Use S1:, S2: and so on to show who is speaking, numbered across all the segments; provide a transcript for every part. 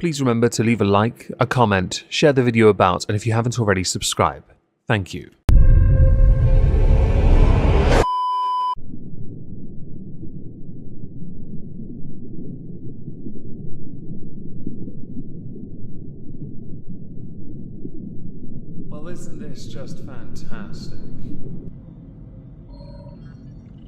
S1: please remember to leave a like, a comment, share the video about, and if you haven't already, subscribe. Thank you. Well, isn't this just fantastic?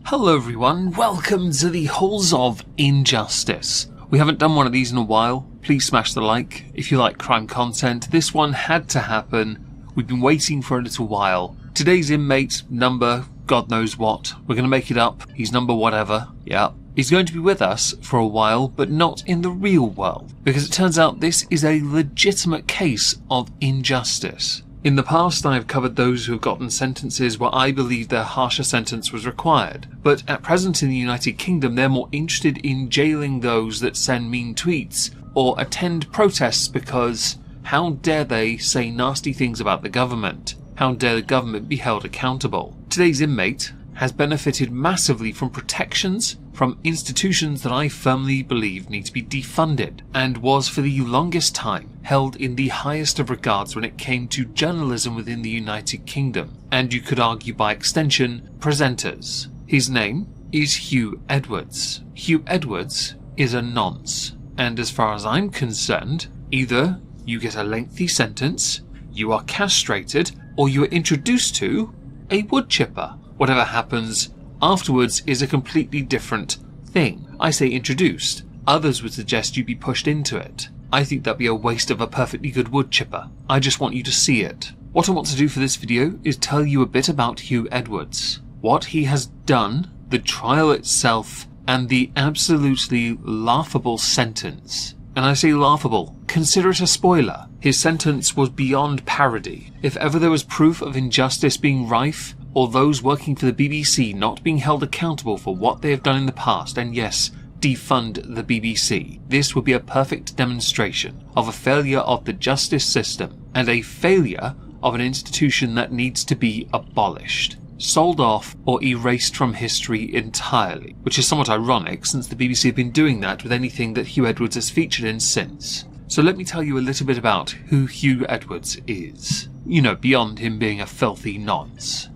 S1: Hello everyone, welcome to the Halls of Injustice. We haven't done one of these in a while. Please smash the like if you like crime content. This one had to happen. We've been waiting for a little while. Today's inmate, number, God knows what. We're going to make it up. He's number whatever. Yeah. He's going to be with us for a while, but not in the real world. Because it turns out this is a legitimate case of injustice. In the past, I have covered those who have gotten sentences where I believe their harsher sentence was required. But at present in the United Kingdom, they're more interested in jailing those that send mean tweets or attend protests because how dare they say nasty things about the government? How dare the government be held accountable? Today's inmate has benefited massively from protections from institutions that I firmly believe need to be defunded, and was for the longest time held in the highest of regards when it came to journalism within the United Kingdom, and you could argue by extension, presenters. His name is Hugh Edwards. Hugh Edwards is a nonce, and as far as I'm concerned, either you get a lengthy sentence, you are castrated, or you are introduced to a wood chipper. Whatever happens afterwards is a completely different thing. I say introduced. Others would suggest you be pushed into it. I think that'd be a waste of a perfectly good wood chipper. I just want you to see it. What I want to do for this video is tell you a bit about Hugh Edwards, what he has done, the trial itself, and the absolutely laughable sentence. And I say laughable, consider it a spoiler. His sentence was beyond parody. If ever there was proof of injustice being rife, or those working for the BBC not being held accountable for what they have done in the past, and yes, defund the BBC, this would be a perfect demonstration of a failure of the justice system, and a failure of an institution that needs to be abolished, sold off, or erased from history entirely, which is somewhat ironic since the BBC have been doing that with anything that Hugh Edwards has featured in since. So let me tell you a little bit about who Hugh Edwards is. You know, beyond him being a filthy nonce.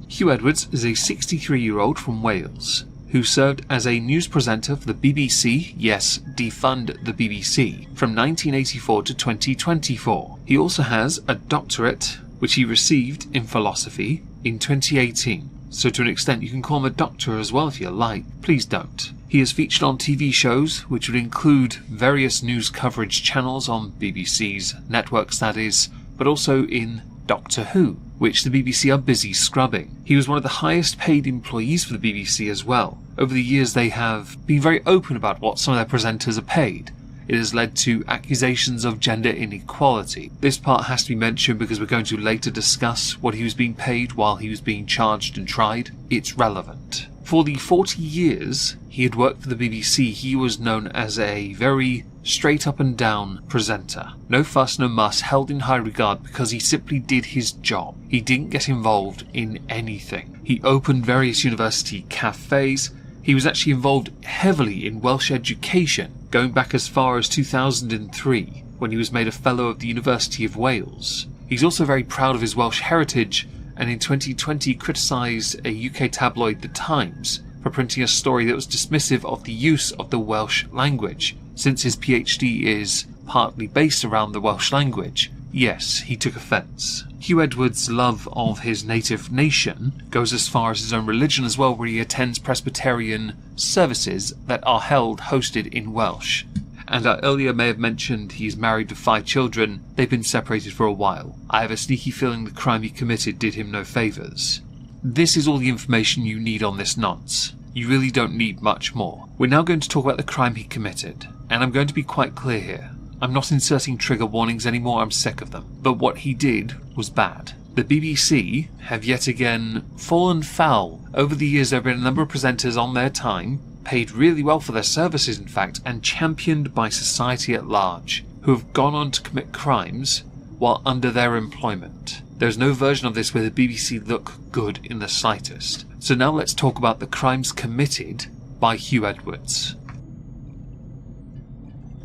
S1: Hugh Edwards is a 63-year-old from Wales who served as a news presenter for the BBC, yes, defund the BBC, from 1984 to 2024. He also has a doctorate, which he received in philosophy in 2018. So to an extent you can call him a doctor as well if you like. Please don't. He is featured on TV shows, which would include various news coverage channels on BBC's networks that is, but also in Doctor Who, which the BBC are busy scrubbing. He was one of the highest paid employees for the BBC as well. Over the years they have been very open about what some of their presenters are paid. It has led to accusations of gender inequality. This part has to be mentioned because we're going to later discuss what he was being paid while he was being charged and tried. It's relevant. For the 40 years he had worked for the BBC, he was known as a very straight up and down presenter. No fuss, no muss, held in high regard because he simply did his job. He didn't get involved in anything. He opened various university cafes. He was actually involved heavily in Welsh education, going back as far as 2003, when he was made a Fellow of the University of Wales. He's also very proud of his Welsh heritage, and in 2020 criticised a UK tabloid, The Times, for printing a story that was dismissive of the use of the Welsh language. Since his PhD is partly based around the Welsh language, yes, he took offence. Hugh Edwards' love of his native nation goes as far as his own religion as well, where he attends Presbyterian services that are hosted in Welsh. And I earlier may have mentioned he's married to 5 children. They've been separated for a while. I have a sneaky feeling the crime he committed did him no favours. This is all the information you need on this nonce. You really don't need much more. We're now going to talk about the crime he committed, and I'm going to be quite clear here. I'm not inserting trigger warnings anymore, I'm sick of them. But what he did was bad. The BBC have yet again fallen foul. Over the years there have been a number of presenters on their time, paid really well for their services in fact, and championed by society at large, who have gone on to commit crimes while under their employment. There's no version of this where the BBC look good in the slightest. So now let's talk about the crimes committed by Hugh Edwards.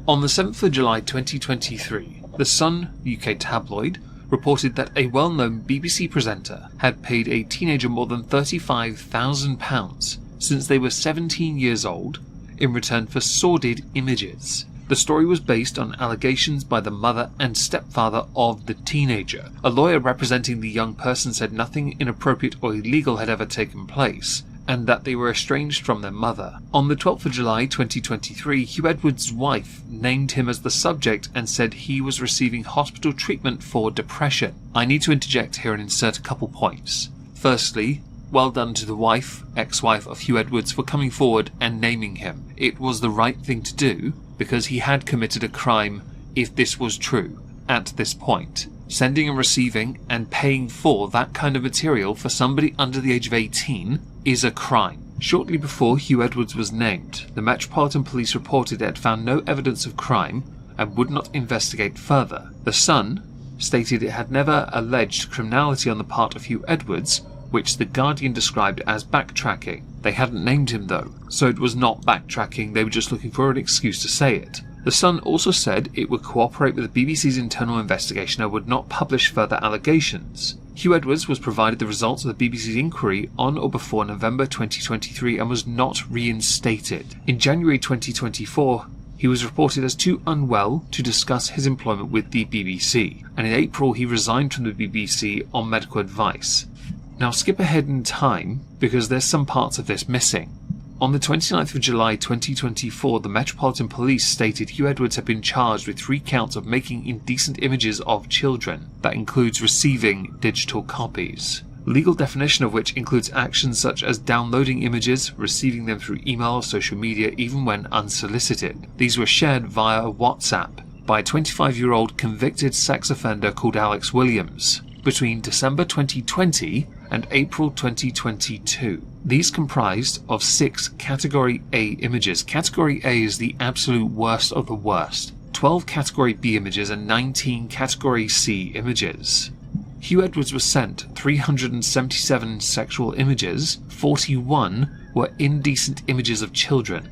S1: On the 7th of July 2023, The Sun UK tabloid reported that a well-known BBC presenter had paid a teenager more than £35,000 since they were 17 years old in return for sordid images. The story was based on allegations by the mother and stepfather of the teenager. A lawyer representing the young person said nothing inappropriate or illegal had ever taken place, and that they were estranged from their mother. On the 12th of July 2023, Hugh Edwards' wife named him as the subject and said he was receiving hospital treatment for depression. I need to interject here and insert a couple points. Firstly, well done to the wife, ex-wife of Hugh Edwards, for coming forward and naming him. It was the right thing to do, because he had committed a crime if this was true at this point. Sending and receiving and paying for that kind of material for somebody under the age of 18 is a crime. Shortly before Hugh Edwards was named, the Metropolitan Police reported it had found no evidence of crime and would not investigate further. The Sun stated it had never alleged criminality on the part of Hugh Edwards, which The Guardian described as backtracking. They hadn't named him though, so it was not backtracking, they were just looking for an excuse to say it. The Sun also said it would cooperate with the BBC's internal investigation and would not publish further allegations. Hugh Edwards was provided the results of the BBC's inquiry on or before November 2023 and was not reinstated. In January 2024, he was reported as too unwell to discuss his employment with the BBC, and in April he resigned from the BBC on medical advice. Now skip ahead in time, because there's some parts of this missing. On the 29th of July 2024, the Metropolitan Police stated Hugh Edwards had been charged with 3 counts of making indecent images of children. That includes receiving digital copies. Legal definition of which includes actions such as downloading images, receiving them through email or social media even when unsolicited. These were shared via WhatsApp by a 25-year-old convicted sex offender called Alex Williams between December 2020 and April 2022. These comprised of 6 Category A images. Category A is the absolute worst of the worst. 12 Category B images and 19 Category C images. Hugh Edwards was sent 377 sexual images, 41 were indecent images of children.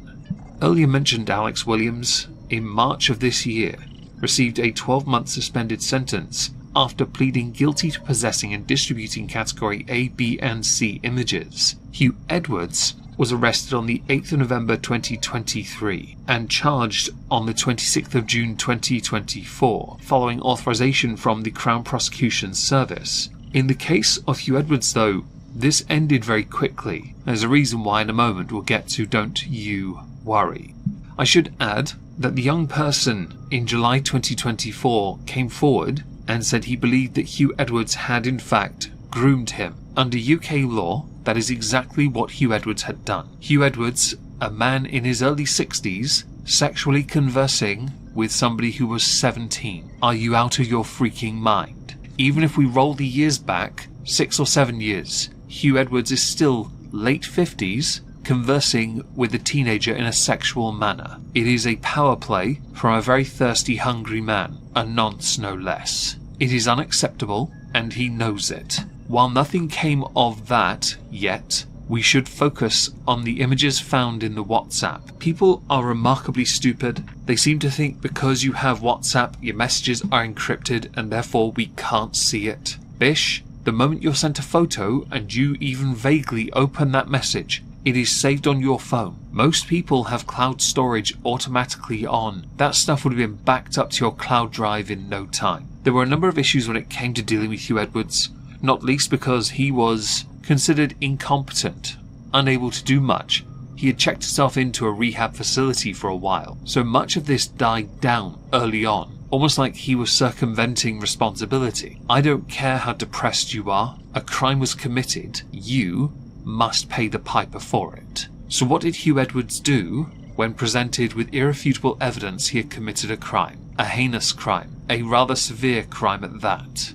S1: Earlier mentioned Alex Williams, in March of this year, received a 12-month suspended sentence after pleading guilty to possessing and distributing Category A, B and C images. Hugh Edwards was arrested on the 8th of November 2023 and charged on the 26th of June 2024, following authorization from the Crown Prosecution Service. In the case of Hugh Edwards though, this ended very quickly. There's a reason why in a moment we'll get to, don't you worry. I should add that the young person in July 2024 came forward and said he believed that Hugh Edwards had in fact groomed him. Under UK law, that is exactly what Hugh Edwards had done. Hugh Edwards, a man in his early 60s, sexually conversing with somebody who was 17. Are you out of your freaking mind? Even if we roll the years back, 6 or 7 years, Hugh Edwards is still late 50s, conversing with a teenager in a sexual manner. It is a power play from a very thirsty, hungry man, a nonce no less. It is unacceptable, and he knows it. While nothing came of that yet, we should focus on the images found in the WhatsApp. People are remarkably stupid. They seem to think because you have WhatsApp, your messages are encrypted and therefore we can't see it. Bish, the moment you're sent a photo and you even vaguely open that message, it is saved on your phone. Most people have cloud storage automatically on. That stuff would have been backed up to your cloud drive in no time. There were a number of issues when it came to dealing with Hugh Edwards, not least because he was considered incompetent, unable to do much. He had checked himself into a rehab facility for a while, so much of this died down early on, almost like he was circumventing responsibility. I don't care how depressed you are, a crime was committed, you must pay the piper for it. So what did Hugh Edwards do when presented with irrefutable evidence he had committed a crime? A heinous crime, a rather severe crime at that.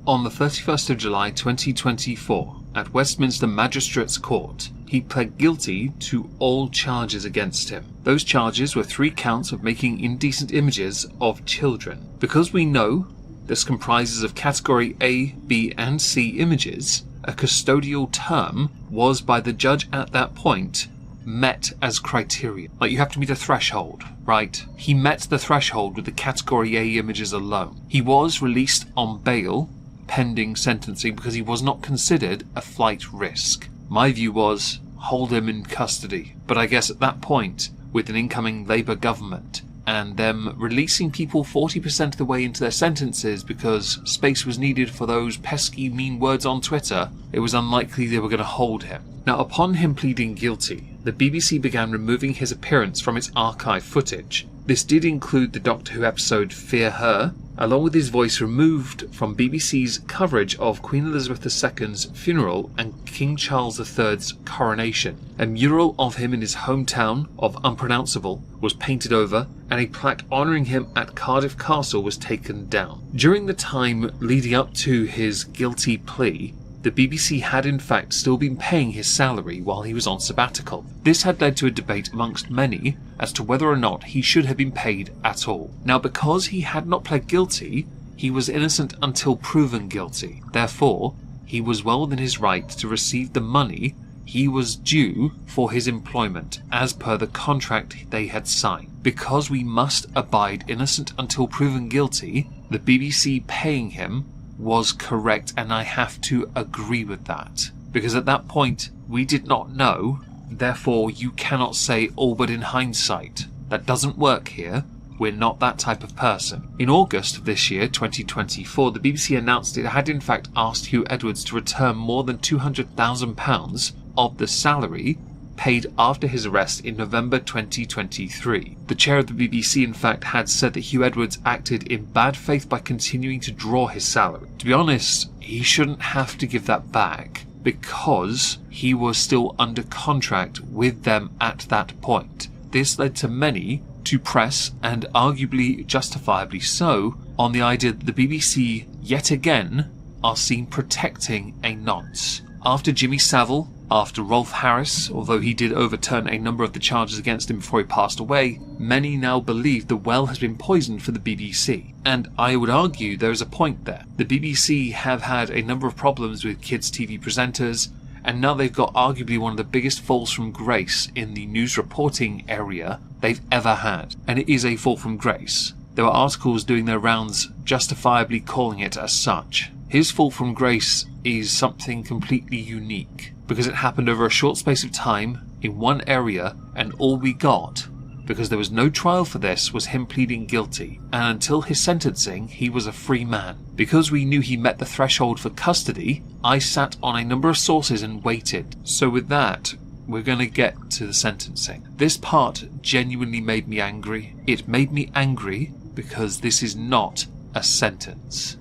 S1: On the 31st of July 2024, at Westminster Magistrates Court, he pled guilty to all charges against him. Those charges were 3 counts of making indecent images of children. Because we know this comprises of Category A, B and C images, a custodial term was by the judge at that point met as criteria. Like, you have to meet a threshold, right? He met the threshold with the Category A images alone. He was released on bail pending sentencing because he was not considered a flight risk. My view was, hold him in custody. But I guess at that point, with an incoming Labour government, and them releasing people 40% of the way into their sentences because space was needed for those pesky mean words on Twitter, it was unlikely they were going to hold him. Now, upon him pleading guilty, the BBC began removing his appearance from its archive footage. This did include the Doctor Who episode Fear Her, along with his voice removed from BBC's coverage of Queen Elizabeth II's funeral and King Charles III's coronation. A mural of him in his hometown of Unpronounceable was painted over, and a plaque honouring him at Cardiff Castle was taken down. During the time leading up to his guilty plea, the BBC had in fact still been paying his salary while he was on sabbatical. This had led to a debate amongst many as to whether or not he should have been paid at all. Now, because he had not pled guilty, he was innocent until proven guilty. Therefore, he was well within his right to receive the money he was due for his employment as per the contract they had signed. Because we must abide innocent until proven guilty, the BBC paying him was correct, and I have to agree with that. Because at that point, we did not know, therefore you cannot say, oh, but in hindsight. That doesn't work here. We're not that type of person. In August of this year, 2024, the BBC announced it had in fact asked Hugh Edwards to return more than £200,000 of the salary paid after his arrest in November 2023. The chair of the BBC in fact had said that Hugh Edwards acted in bad faith by continuing to draw his salary. To be honest, he shouldn't have to give that back because he was still under contract with them at that point. This led to many to press, and arguably justifiably so, on the idea that the BBC yet again are seen protecting a nonce. After Jimmy Savile, after Rolf Harris, although he did overturn a number of the charges against him before he passed away, many now believe the well has been poisoned for the BBC. And I would argue there is a point there. The BBC have had a number of problems with kids' TV presenters, and now they've got arguably one of the biggest falls from grace in the news reporting area they've ever had. And it is a fall from grace. There were articles doing their rounds justifiably calling it as such. His fall from grace is something completely unique, because it happened over a short space of time in one area, and all we got, because there was no trial for this, was him pleading guilty, and until his sentencing he was a free man. Because we knew he met the threshold for custody, I sat on a number of sources and waited. So with that, we're going to get to the sentencing. This part genuinely made me angry. It made me angry because this is not a sentence.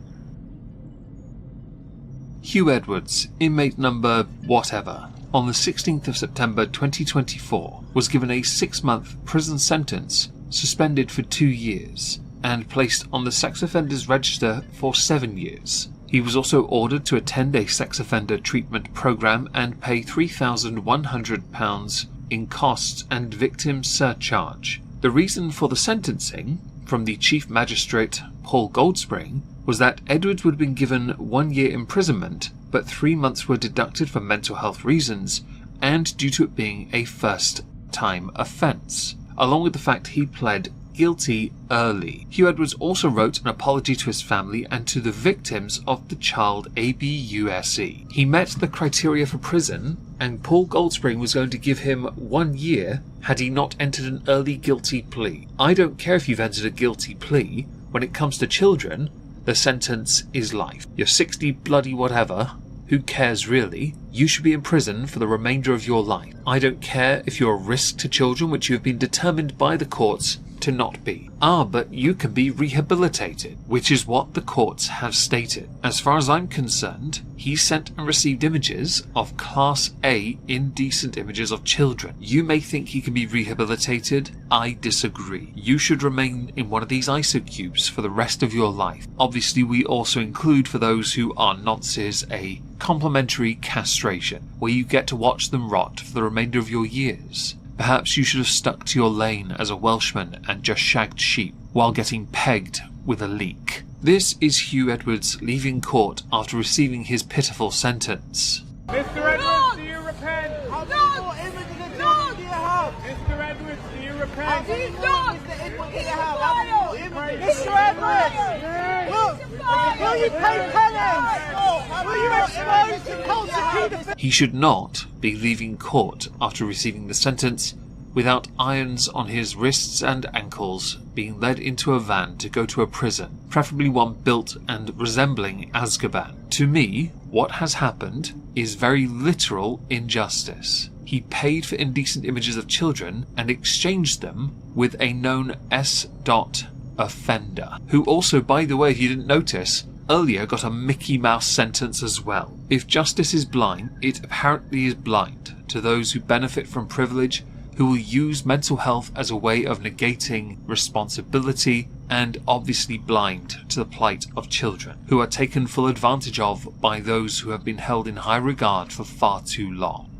S1: Hugh Edwards, inmate number whatever, on the 16th of September 2024, was given a 6-month prison sentence, suspended for 2 years, and placed on the sex offenders register for 7 years. He was also ordered to attend a sex offender treatment program and pay £3,100 in costs and victim surcharge. The reason for the sentencing, from the Chief Magistrate Paul Goldspring, was that Edwards would have been given 1 year imprisonment, but 3 months were deducted for mental health reasons and due to it being a first-time offence, along with the fact he pled guilty early. Hugh Edwards also wrote an apology to his family and to the victims of the child abuse. He met the criteria for prison, and Paul Goldspring was going to give him 1 year had he not entered an early guilty plea. I don't care if you've entered a guilty plea. When it comes to children, the sentence is life. You're 60 bloody whatever. Who cares really? You should be in prison for the remainder of your life. I don't care if you're a risk to children, which you have been determined by the courts to not be. But you can be rehabilitated, which is what the courts have stated. As far as I'm concerned, he sent and received images of Class A indecent images of children. You may think he can be rehabilitated. I disagree. You should remain in one of these isocubes for the rest of your life. Obviously, we also include, for those who are nonces, a complimentary castration, where you get to watch them rot for the remainder of your years. Perhaps you should have stuck to your lane as a Welshman and just shagged sheep while getting pegged with a leek. This is Hugh Edwards leaving court after receiving his pitiful sentence.
S2: Mr. Edwards, do you repent? How many more images do you He's not! Mr. Edwards! Look! Will you pay penance? Will you expose the cult of paedophilia?
S1: He should not be leaving court after receiving the sentence without irons on his wrists and ankles, being led into a van to go to a prison, preferably one built and resembling Azkaban. To me, what has happened is very literal injustice. He paid for indecent images of children and exchanged them with a known S. offender, who also, by the way, if you didn't notice, earlier got a Mickey Mouse sentence as well. If justice is blind, it apparently is blind to those who benefit from privilege, who will use mental health as a way of negating responsibility, and obviously blind to the plight of children, who are taken full advantage of by those who have been held in high regard for far too long.